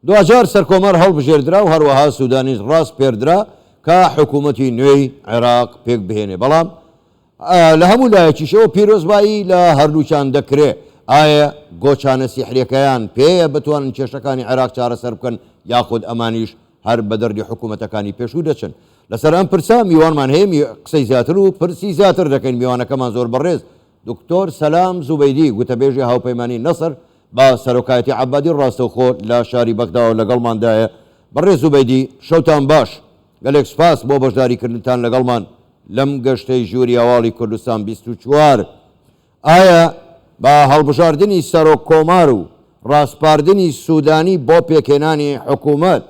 دوجار سەرکۆمەر هەڵبژێردرا و هەروەها سوودانیش ڕاست پێردرا کە حکوومەتی نوێی عێراق پێک بهێنێ بەڵام لە هەموو لایەکیشەوە پیرۆزبایی لە هەردووچان دەکرێ ئایا گۆچانە سیحریەکەیان پێیە بتوانن کێشەکانی عێراق چارەسەر بکەن یاخود ئەمانیش هەر بە دەردی حکوومەتەکانی پێشوو دەچن لەسەر ئەم پرسا میوانمان هەیە قسەی زیاتر و پرسی زیاتر دەکەین میوانەکەمان زۆر بەڕێز دکتۆر سەلام زوبەیدی گوتەبێژی هاوپەیمانی نەسر با سەرۆکایەتی عەبادی ڕاستەوخۆ لە شاری بەغداوە لەگەڵماندایە بەڕێز زوبەیدی شەوتان باش گەلێک سپاس بۆ بەشداریکردنتان لەگەڵمان لەم گەشتەی ژووری هەواڵی کوردستان 24 ئایا بە هەڵبژاردننی سەرۆک کۆمار و ڕاستپاردنی سوودانی بۆ پێکێنانی حکوومەت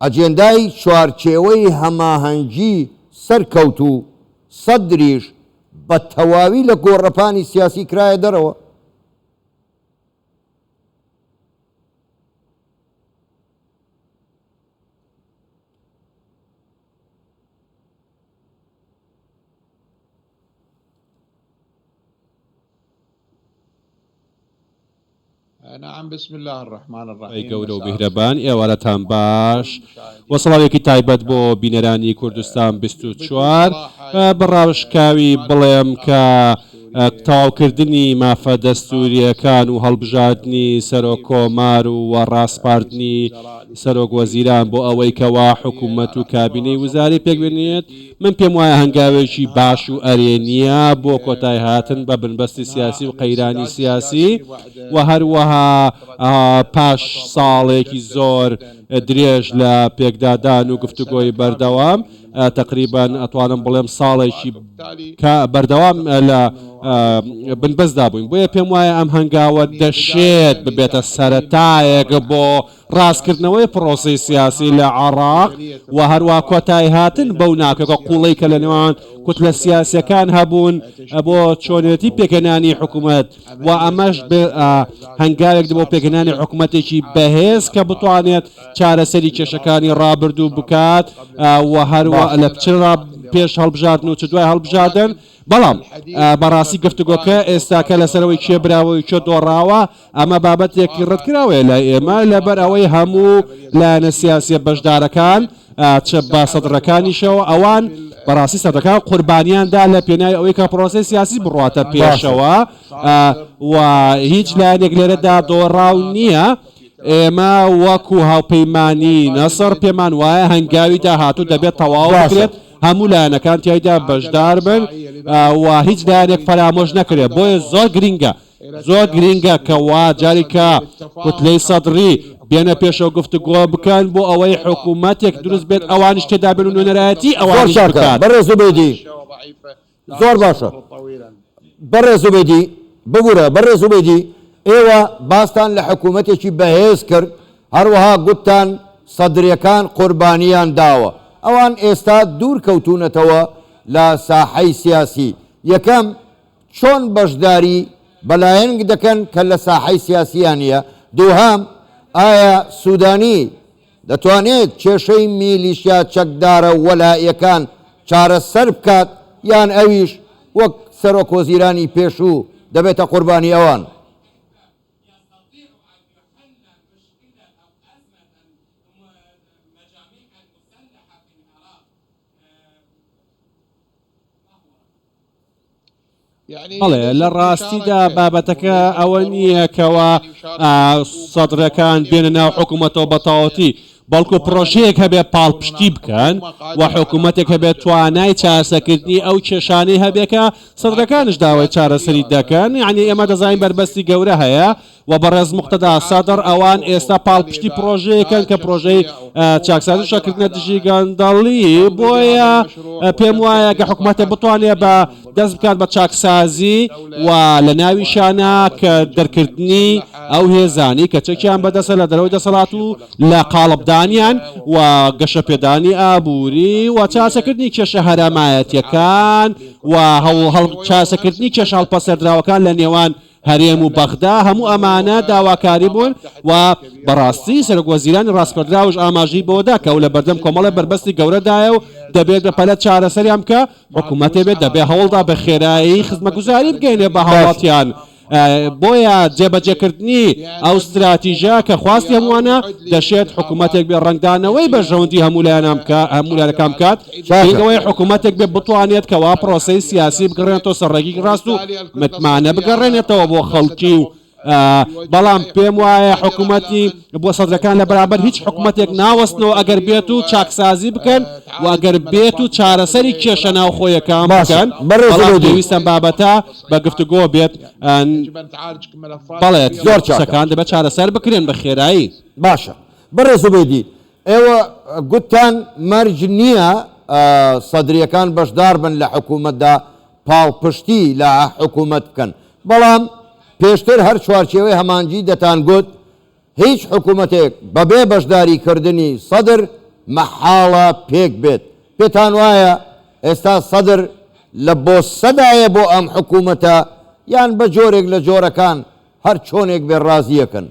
ئەجێندای چوارچێوەی هەماهەنگی سەرکەوت و سەدریش بە تەواوی لە گۆڕەپانی سیاسی کرایە دەرەوە نعم بسم الله الرحمن الرحيم گەورە و میهرەبان ئێوارەتان باش وەسڵاوێکی تایبەت بۆ بینەرانی کوردستان 24 بەڕاوشکاوی بڵێم کە تەواوکردنی مافە دەستوریەکان و هەڵبژاردننی سەرۆک کۆمار و ڕاستپاردنی سەرۆک وەزیران بۆ ئەوەی کەوا حکوومەت و کابینەی وزاری پێکبێنێت من پێم وایە هەنگاوێکی باش و ئەرێنیە بۆ کۆتای هاتن بە بنبەستی سیاسی و قەیرانی سیاسی و هەروەها پاش ساڵێکی زۆر درێژ لە پێکدادان و گفتوگۆی بەردەوام تقریبان ئەتوانم بڵێم ساڵێکی بەردەوام لە بنبەستدا بووین بۆیە پێم وایە ئەم هەنگاوە دەشێت ببێتە سەرەتایەک بۆ ڕاستکردنەوەی پرۆسی سیاسی لە عێراق و هەروە کۆتای هاتن بەو ناکەکە قوڵەی کە لە نێوان کوتلە سیاسیەکان هەبوون بۆ چۆنێتی پێکەنانی حکوومەت و ئەمەش هەنگاوێک بۆ پێکەنانی حکوومەتێکی بەهێز کە بتوانێت چارەسەری کێشەکانی ڕابردوو بکات و هەروە لە پچرا پێش هەڵبژاردن و چ دوای هەڵبژاردن بەڵام بەڕاستی گفتوگۆکە ئێستاکە لەسەرەوەی کێبراوەی چۆ دۆڕاوە ئەمە بابەتێکی ڕەتکراوەیە لە ئێمە لەبەر ئەوەی هەموو لایەنە سیاسیە بەشدارەکان چ با سەدرەکانیشەوە ئەوان بەڕاستی سەدرەکان قوربانیاندا لە پێناوی ئەوەی کە پرۆسی سیاسی بڕاتە پێشەوە و هیچ لایەنێک لێرەدا دۆڕاو نییە ئێمە وەکو هاوپەیمانی نەسەر پێمان وایە هەنگاوی داهاتوو دەبێت تەواو بکرێت هەموو لایەنەکان تیایدا بەشدار بن و هیچ لایەنێک فەرامۆژ نەکرێت بۆیە زۆر گرینگە کە وا جاریکە کوتلەی سەدری بێنە پێشەوە گفتوگۆ بکەن بۆ ئەوەی حکوومەتێک دروست بێت ئەوانش تێدا بن و نوێنەرایەتی ئەوانش بکات بەڕێز زوبەیدی زۆر باشە بەڕێز زوبەیدی ببوورە بەڕێز زوبەیدی ئێوە باستان لە حکوومەتێکی بەهێز کرد هەروەها گوتان سەدرەکان قوربانیان داوە ئەوان ئێستا دوور کەوتونەتەوە لە ساحەی سیاسی یەکەم چۆن بەشداری بەلایەنگ دەکەن کە لە ساحەی سیاسیانە دووهام ئایا سوودانی دەتوانێت کێشەی میلیشیا چەکدارە وەلایەکان چارەسەر بکات یان ئەویش وەک سەرۆک وەزیرانی پێشوو دەبێتە قوربانی ئەوان بەڵێ لە ڕاستیدا بابەتەکە ئەوە نییە کەەوە سەدرەکان بێنە ناو حکوومەتەوە بەتەواوەتی بەڵکو پرۆژەیەک هەبێ پاڵپشتی بکەن و حکوومەتێک هەبێت توانای چارەسەرکردنی ئەو کێشانەی هەبێکە سەدرەکانش داوای چارەسەری دەکەن یعنی ئێمە دەزانین بەربەستی گەورە هەیە و بەڕێز موقتەدا سەدر ئەوان ئێستا پاڵپشتی پرۆژەیەکەن کە پرۆژەی چاکسازی شەکردنە دژی گەندەڵی بۆیە پێم وایە کە حکوومەتە بتوانێت بە دەست بکات بە چاکسازی و لە ناویشانە کە دەرکردنی ئەو هێزانی کە چەکیان بەدەسە لە دەرەوەی دەسەڵات و لە قاڵبدانیان و گەشە پێدانی ئابووری و چاسەکردنی کێشە هەرەمایەتیەکان و چاسەکردنی کێشە هەڵپەسەردراوەکان لە نێوان هەرێم و بەغدا هەموو ئەمانە داواکاری بوون و بەڕاستی سەرۆک وەزیرانی ڕاستپەردراوش ئاماژەی بۆدا کە و لە بەردەم کۆمەڵە بربەستی گەورەدایە و دەبێت بە پەلە چارەسەریان بکە حکوومەتێ بێت دەبێ هەوڵدا بە خێرایی خزمەتگوزاری بگەینێ بە هاوڵاتیان بۆیە جێبەجێکردنی ئەو استراتیژە کە خواستی هەمووانە دەشێت حکوومەتێک بێ ڕنگدانەوەی بە ژەوندی هەموولانەکان بکات ئەوەی حکوومەتێک بێ بتوانێت کەوا پرۆسەی سیاسی بگەڕێنێتەوە سەرڕێگی ڕاست و متمانە بگەڕێنێتەوە بۆ خەڵکی و بەڵام پێم وایە حکوومەتی بۆ سەدرەکان لە بەرابەر هیچ حکوومەتێک ناوەستنەوە ئەگەر بێت و چاکسازی بکەن و ئەگەر بێت و چارەسەری کێشە ناوخۆیەکان بکەن پێویستە بابەتە بە گفتوگۆ بێت بەڵێت زۆر چاکان دەبێت چارەسەر بکرێن بە خێرایی باشە بەڕێز زوبەیدی ئێوە گوتان مەرج نییە سەدرەکان بەشدار بن لە حکوومەتدا پاڵپشتی لە حکوومەت بکەن بەڵام پێشتر هەر چوارچێوەی هەمانجی دەتان گوت هیچ حکوومەتێک بەبێ بەشداریکردنی سەدر مەحاڵە پێک بێت پێتان وایە ئێستا سەدر لە بۆ سەدایە بۆ ئەم حکوومەتە یان بە جۆرێک لە جۆرەکان هەر چۆنێک بێ ڕازیەکەن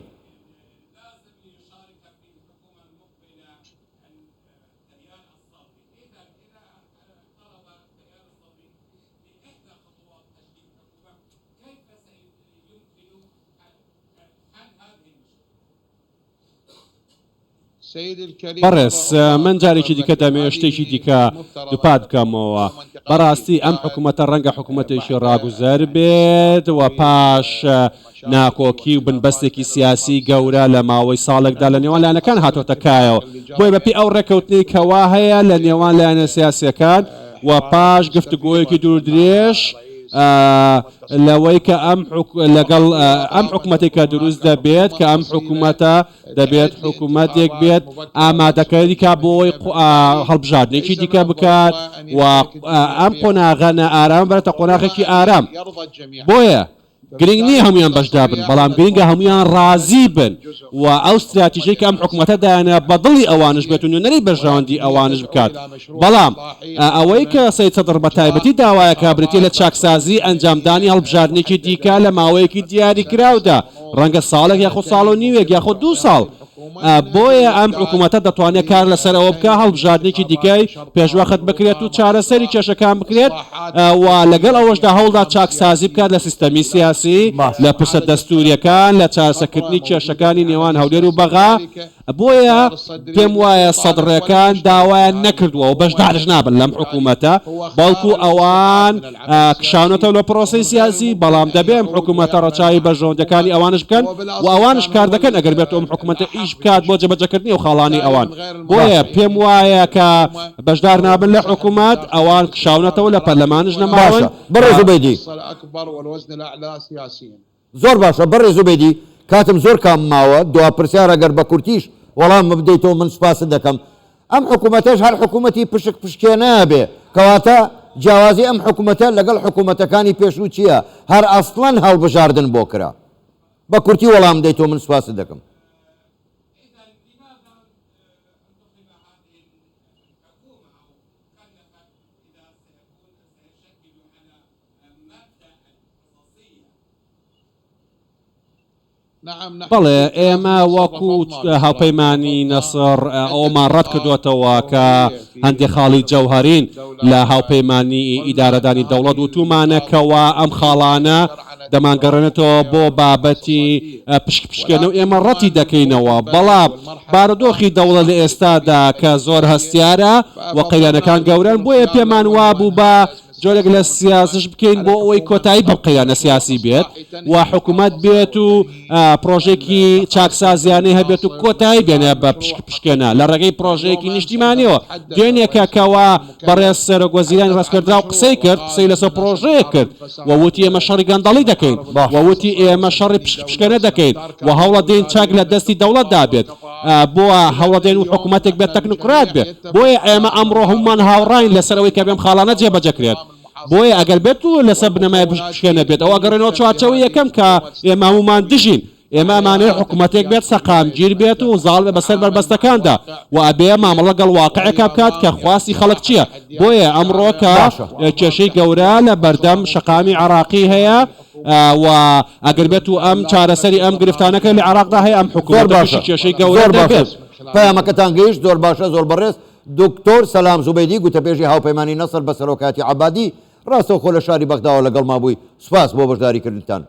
بەڕێز من جارێکی دیکە دەمێ شتێکی دیکە دووپات بکەمەوە بەڕاستی ئەم حکوومەتە ڕەنگە حکوومەتێکی ڕاگوزەر بێت و پاش ناکۆکی و بنبەستێکی سیاسی گەورە لە ماوەی ساڵێکدا لە نێوان لایەنەکان هاتۆتە کایەوە بۆی بەپی ئەو ڕێکەوتنی کەوا هەیە لە نێوان لایەنە سیاسیەکان و پاش گفتوگۆیەکی دوور درێژ لەوەی کە لەگەڵ ئەم حکوومەتێکە دروست دەبێت کە ئەم حکوومەتە دەبێت حکوومەتێک بێت ئامادەکاری کا بۆی هەڵبژاردنێکی دیکە بکات و ئەم قۆناغەنە ئارام بێتە قۆناغێکی ئارام بۆیە گرنگ نییە هەمویان بەشدار بن بەڵام گرنگە هەمویان ڕازی بن و ئەو استراتیژەی کە ئەم حکوومەتە دایانە بەدڵی ئەوانش بێت و نوێنەری بەژاوندی ئەوانش بکات بەڵام ئەوەی کە سەید سەدر بە تایبەتی داوایە کابرێتی لە چاکسازی ئەنجامدانی هەڵبژاردنێکی دیکە لە ماوەیەکی دیاری کراودا ڕەنگە ساڵێک یاخۆ ساڵ و نیوێک یاخۆ 2 ساڵ بۆیە ئەم حکوومەتە دەتوانێت کار لەسەرەوە بکە هەڵبژاردنێکی دیکەی پێشوەخت بکرێت و چارەسەری کێشەکان بکرێت و لەگەڵ ئەوەشدا هەوڵدا چاکسازی بکات لە سیستەمی سیاسی لە پرسە دەستوریەکان لە چارەسەرکردنی کێشەکانی نێوان هەولێر و بەغا بۆیە پێم وایە سەدرەکان داوایان نەکردووە و بەشدارش نابن لەم حکوومەتە بەڵکو ئەوان کشانەتەوە لە پرۆسی سیاسی بەڵام دەبێم حکوومەتە ڕەچاوی بەژەوندەکانی ئەوانش بکەن و ئەوانش کار دەکەن ئەگەر بێت ئەم حکوومەتە ئیش بکات بۆ جێبەجێکردنی و خاڵانی ئەوان بۆیە پێم وایە کە بەشدار نابن لە حکوومەت ئەوان کشاونەتەوە لە پەرلەمانش نەماون بەڕێز زوبەیدی زۆر باشە بەڕێز زوبەیدی کاتم زۆر کام ماوە دوا پرسیار ئەگەر بە کورتیش وەڵام بدەیتەوە من سوپاست دەکەم ئەم حکوومەتەش هەر حکوومەتی پشکێنە بێ کەواتە جیاوازی ئەم حکوومەتە لەگەڵ حکوومەتەکانی پێشوو چییە هەر ئەسڵەن هەڵبژاردن بۆ کرا بە کورتی وەڵام دەیتەوە من سوپاست دەکەم بەڵێ ئێمە وەکو هاوپەیمانی نەسر ئەومان ڕەت کردوێتەوە کە هەندێک خاڵی جەوهەرین لە هاوپەیمانی ئیدارەدانی دەوڵەت وتومانەکەوە ئەم خاڵانە دەمانگەڕێنێتەوە بۆ بابەتی پشکپشکێنە و ئێمە ڕەتی دەکەینەوە بەڵام بارودۆخی دەوڵەت لە ئێستادا کە زۆر هەستیارە و قەیرانەکان گەورن بۆیە پێمان وابوو بە جۆرێک لە سیاسش بکەین بۆ ئەوەی کۆتایی بە قەیرانە سیاسی بێت و حکوومەت بێت و پرۆژێکی چاکسازیانەی هەبێت و کۆتایی بێنێ بە پشکێنە لە ڕێگەی پرۆژەیەکی نیشتیمانیەوە دوێنێکەکەوە بەڕێز سەرۆکوەزیرانی ڕاستکردرا و قسەی کرد قسەی لەسەر پرۆژەیە کرد و وتی ئێمە شەڕی گەندەڵی دەکەین و وتی ئێمە شەڕی پشکێنە دەکەین و هەوڵە دێن چاک لە دەستی دەوڵەت دابێت بۆ هەوڵە دێن و حکوومەتێک بێت تەکنوکرات بێت بۆیە ئێمە ئەمڕۆ هەمومان هاوڕاین لەسەرەوەی کە بێم خاڵانە جێبەجەکرێت بۆیە ئەگەر بێت و لەسەر بنەمای پشکێنە بێت ئەوە گەڕێنەوە چوارچەوەی یەکەم کە ئێمە هەمومان دژین ئێمە ئەمانەیە حکوومەتێک بێت سەقامگیر بێت و زاڵ بێ بەسەر بەربەستەکاندا و ئەبێ مامەڵە گەڵ واقعەکە بکات کە خواستی خەڵک چییە بۆیە ئەمڕۆ کە کێشەی گەورە لە بەردەم شەقامی عراقی هەیە و ئەگەر بێت و ئەم چارەسەری ئەم گرفتانەکە لە عراقدا هەیە ئەم حکوومەت کێشەی گەورە دەبێت پەیامەکەتان گەیشت زۆر باشە زۆر بەڕێز دکتۆر سەلام زوبەیدی گوتەپێژی هاوپەیمانی نەسر بە سەرۆکاتی عەبادی ڕاستەوخۆ لە شاری بەغداوە لەگەڵ مابووی سوپاس بۆ بەشداریکردنتان